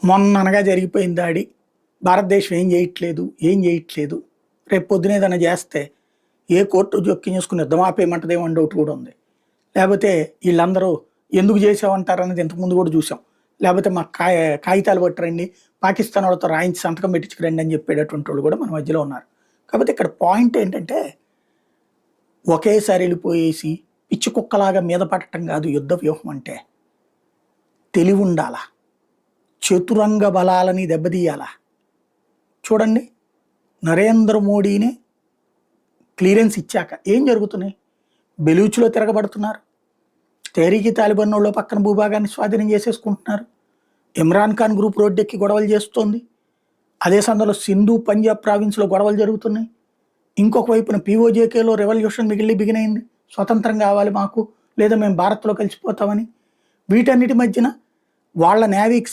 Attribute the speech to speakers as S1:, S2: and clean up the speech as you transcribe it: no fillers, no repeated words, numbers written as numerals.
S1: మొన్ననగా జరిగిపోయిన దాడి. భారతదేశం ఏం చేయట్లేదు. రేపు పొద్దున ఏదైనా చేస్తే ఏ కోర్టు జోక్యం చేసుకుని యుద్ధం ఆపేయమంటదేమో అని డౌట్ కూడా ఉంది. లేకపోతే వీళ్ళందరూ ఎందుకు చేసామంటారనేది ఇంతకుముందు కూడా చూసాం. లేకపోతే మా కాగితాలు పట్టరండి, పాకిస్తాన్ వాళ్ళతో రాయించి సంతకం పెట్టించుకురండి అని చెప్పేటటువంటి వాళ్ళు కూడా మన మధ్యలో ఉన్నారు. కాకపోతే ఇక్కడ పాయింట్ ఏంటంటే ఒకేసారి వెళ్ళిపోయేసి పిచ్చి కుక్కలాగా మీద పట్టడం కాదు యుద్ధ వ్యూహం అంటే. తెలివి ఉండాలా, చతురంగ బలాలని దెబ్బతీయాలా. చూడండి, నరేంద్ర మోడీని క్లియరెన్స్ ఇచ్చాక ఏం జరుగుతున్నాయి? బెలూచ్లో తిరగబడుతున్నారు, తెహరీకి తాలిబాన్ వాళ్ళు పక్కన భూభాగాన్ని స్వాధీనం చేసేసుకుంటున్నారు, ఇమ్రాన్ ఖాన్ గ్రూప్ రోడ్డెక్కి గొడవలు చేస్తోంది, అదే సందర్భంలో సింధు పంజాబ్ ప్రావిన్స్లో గొడవలు జరుగుతున్నాయి. ఇంకొక వైపున పీఓజేకేలో రెవల్యూషన్ బిగినైంది, స్వతంత్రం కావాలి మాకు, లేదా మేము భారత్లో కలిసిపోతామని. వీటన్నిటి మధ్యన వాళ్ళ నేవీకి